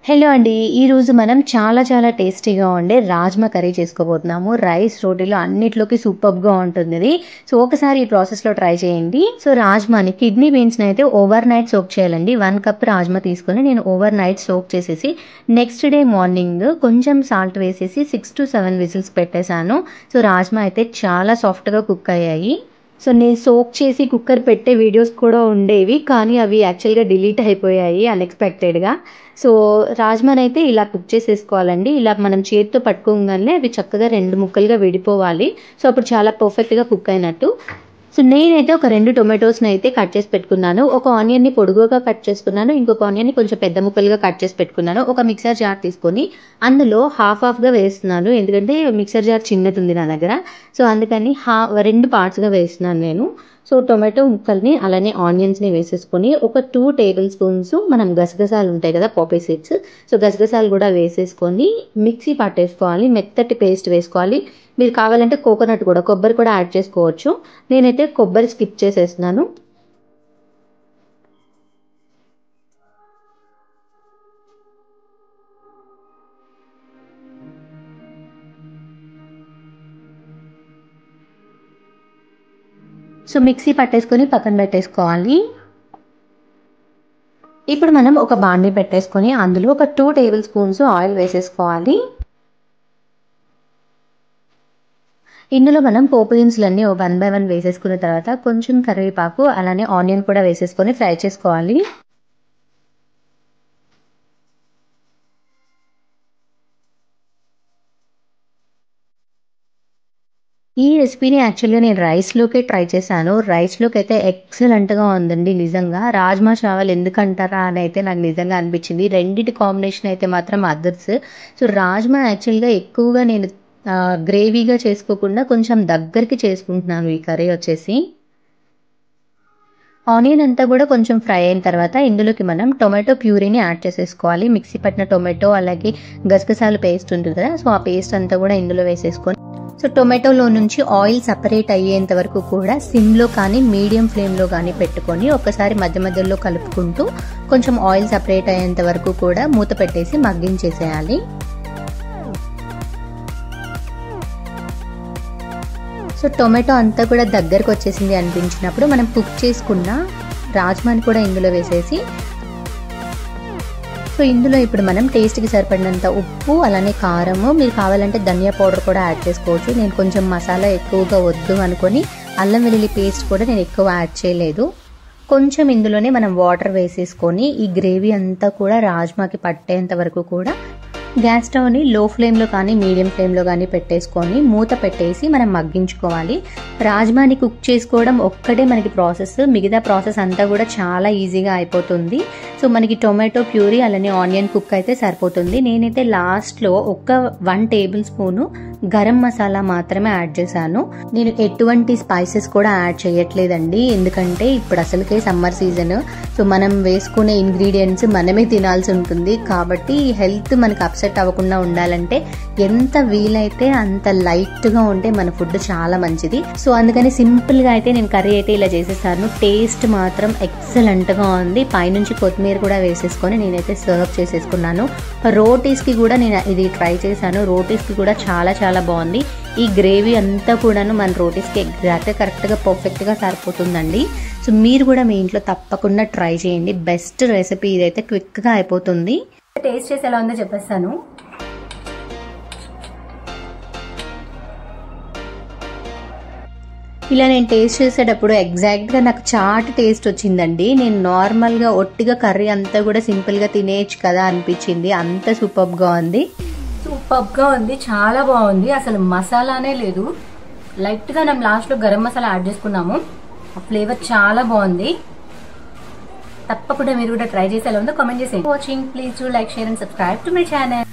Hello అండి. ఈరోజు మనం చాలా టేస్టీగా ఉండే రాజ్మా కర్రీ చేసుకోబోతున్నాము. రైస్, రోటీలో అన్నిట్లోకి సూపర్గా ఉంటుంది ఇది. సో ఒకసారి ఈ ప్రాసెస్లో ట్రై చేయండి. సో రాజ్మాని కిడ్నీ బీన్స్ని అయితే ఓవర్ నైట్ సోక్ చేయాలండి. 1 కప్ రాజ్మా తీసుకొని నేను ఓవర్ నైట్ సోక్ చేసేసి నెక్స్ట్ డే మార్నింగ్ కొంచెం సాల్ట్ వేసేసి 6 to 7 విజిల్స్ పెట్టేశాను. సో రాజ్మా అయితే చాలా సాఫ్ట్గా కుక్ అయ్యాయి. సో నేను సోక్ చేసి కుక్కర్ పెట్టే వీడియోస్ కూడా ఉండేవి, కానీ అవి యాక్చువల్గా డిలీట్ అయిపోయాయి అన్ఎక్స్పెక్టెడ్గా. సో రాజ్మాని అయితే ఇలా కుక్ చేసేసుకోవాలండి. ఇలా మనం చేతితో పట్టుకోగానే అవి చక్కగా 2 ముక్కలుగా విడిపోవాలి. సో అప్పుడు చాలా పర్ఫెక్ట్గా కుక్ అయినట్టు. సో నేనైతే ఒక 2 టొమాటోస్ని అయితే కట్ చేసి పెట్టుకున్నాను. ఒక ఆనియన్ని పొడుగుగా కట్ చేసుకున్నాను, ఇంకొక ఆనియన్ని కొంచెం పెద్ద ముక్కలుగా కట్ చేసి పెట్టుకున్నాను. ఒక మిక్సర్ జార్ తీసుకొని అందులో హాఫ్గా వేస్తున్నాను, ఎందుకంటే మిక్సర్ జార్ చిన్నది ఉంది నా దగ్గర. సో అందుకని 2 పార్ట్స్గా వేస్తున్నాను నేను. సో టొమాటో ముక్కల్ని అలానే ఆనియన్స్ని వేసేసుకొని ఒక 2 టేబుల్ స్పూన్స్ మనం గసగసాలు ఉంటాయి కదా, పాపీ సీడ్స్. సో గసగసాలు కూడా వేసేసుకొని మిక్సీ పట్టేసుకోవాలి, మెత్తటి పేస్ట్ వేసుకోవాలి. మీరు కావాలంటే కోకోనట్ కూడా, కొబ్బరి కూడా యాడ్ చేసుకోవచ్చు. నేనైతే కొబ్బరి స్కిప్ చేసేస్తున్నాను. సో మిక్సీ పట్టేసుకొని పక్కన పెట్టేసుకోవాలి. ఇప్పుడు మనం ఒక బాండీ పెట్టేసుకొని అందులో ఒక 2 టేబుల్ స్పూన్స్ ఆయిల్ వేసేసుకోవాలి. ఇందులో మనం పోపు దినుసులన్నీ 1 by 1 వేసేసుకున్న తర్వాత కొంచెం కరివేపాకు అలానే ఆనియన్ కూడా వేసేసుకొని ఫ్రై చేసుకోవాలి. ఈ రెసిపీని యాక్చువల్గా నేను రైస్లోకే ట్రై చేశాను. రైస్లోకి అయితే ఎక్సలెంట్గా ఉందండి నిజంగా. రాజ్మా చావల్ ఎందుకంటారా అని అయితే నాకు నిజంగా అనిపించింది. రెండింటి కాంబినేషన్ అయితే మాత్రం అదర్స్. సో రాజ్మా యాక్చువల్గా ఎక్కువగా నేను గ్రేవీగా చేసుకోకుండా కొంచెం దగ్గరికి చేసుకుంటున్నాను ఈ కర్రీ వచ్చేసి. ఆనియన్ అంతా కూడా కొంచెం ఫ్రై అయిన తర్వాత ఇందులోకి మనం టొమాటో ప్యూరీని యాడ్ చేసేసుకోవాలి. మిక్సీ పట్టిన టొమాటో అలాగే గసగసాల పేస్ట్ ఉంటుంది కదా, సో ఆ పేస్ట్ అంతా కూడా ఇందులో వేసేసుకొని సో టొమాటోలో నుంచి ఆయిల్ సపరేట్ అయ్యేంత వరకు కూడా సిమ్లో కానీ మీడియం ఫ్లేమ్లో కానీ పెట్టుకొని ఒకసారి మధ్యలో కలుపుకుంటూ కొంచెం ఆయిల్ సపరేట్ అయ్యేంత వరకు కూడా మూత పెట్టేసి మగ్గించేసేయాలి. సో టొమాటో అంతా కూడా దగ్గరకు వచ్చేసింది అనిపించినప్పుడు మనం కుక్ చేసుకున్న రాజ్మాని కూడా ఇందులో వేసేసి సో ఇందులో ఇప్పుడు మనం టేస్ట్కి సరిపడినంత ఉప్పు అలానే కారము, మీరు కావాలంటే ధనియా పౌడర్ కూడా యాడ్ చేసుకోవచ్చు. నేను కొంచెం మసాలా ఎక్కువగా వద్దు అనుకొని అల్లం వెల్లుల్లి పేస్ట్ కూడా నేను ఎక్కువ యాడ్ చేయలేదు. కొంచెం ఇందులోనే మనం వాటర్ వేసేసుకొని ఈ గ్రేవీ అంతా కూడా రాజ్మాకి పట్టేంత వరకు కూడా గ్యాస్ స్టవ్ని లో ఫ్లేమ్లో కానీ మీడియం ఫ్లేమ్లో కానీ పెట్టేసుకొని మూత పెట్టేసి మనం మగ్గించుకోవాలి. రాజ్మాని కుక్ చేసుకోవడం ఒక్కటే మనకి ప్రాసెస్, మిగతా ప్రాసెస్ అంతా కూడా చాలా ఈజీగా అయిపోతుంది. సో మనకి టొమాటో ప్యూరీ అలానే ఆనియన్ కుక్ అయితే సరిపోతుంది. నేనైతే లాస్ట్లో ఒక 1 టేబుల్ స్పూను గరం మసాలా మాత్రమే యాడ్ చేశాను. నేను ఎటువంటి స్పైసెస్ కూడా యాడ్ చేయట్లేదండి, ఎందుకంటే ఇప్పుడు అసలుకే సమ్మర్ సీజన్. సో మనం వేసుకునే ఇంగ్రీడియంట్స్ మనమే తినాల్సి ఉంటుంది కాబట్టి హెల్త్ మనకు అప్సెట్ అవ్వకుండా ఉండాలంటే ఎంత వీలైతే అంత లైట్గా ఉంటే మన ఫుడ్ చాలా మంచిది. సో అందుకని సింపుల్గా అయితే నేను కర్రీ అయితే ఇలా చేసేసాను. టేస్ట్ మాత్రం ఎక్సలెంట్గా ఉంది. పైనుంచి కొత్తిమీర కూడా వేసేసుకొని నేనైతే సర్వ్ చేసేసుకున్నాను. రోటీస్కి కూడా నేను ఇది ట్రై చేశాను. రోటీస్కి కూడా చాలా బాగుంది. ఈ గ్రేవీ అంతా కూడాను మన రోటీస్కి ఎగ్జాక్ట్గా కరెక్ట్గా పర్ఫెక్ట్గా సరిపోతుందండి. సో మీరు కూడా మీ ఇంట్లో తప్పకుండా ట్రై చేయండి. బెస్ట్ రెసిపీ ఇదైతే, క్విక్గా అయిపోతుంది. టేస్ట్ చేసి ఎలా ఉందో చెప్పేస్తాను. ఇలా నేను టేస్ట్ చేసేటప్పుడు ఎగ్జాక్ట్గా నాకు చాట్ టేస్ట్ వచ్చిందండి. నేను నార్మల్గా ఒట్టిగా కర్రీ అంతా కూడా సింపుల్గా తినేయచ్చు కదా అనిపించింది. అంత సూపర్గా ఉంది. చాలా బాగుంది. అసలు మసాలానే లేదు. లైట్గా మనం లాస్ట్లో గరం మసాలా యాడ్ చేసుకున్నాము. ఆ ఫ్లేవర్ చాలా బాగుంది. తప్పకుండా మీరు కూడా ట్రై చేసి ఎలా ఉందో కామెంట్ చేసేయండి. Watching please do like, share and subscribe to my channel.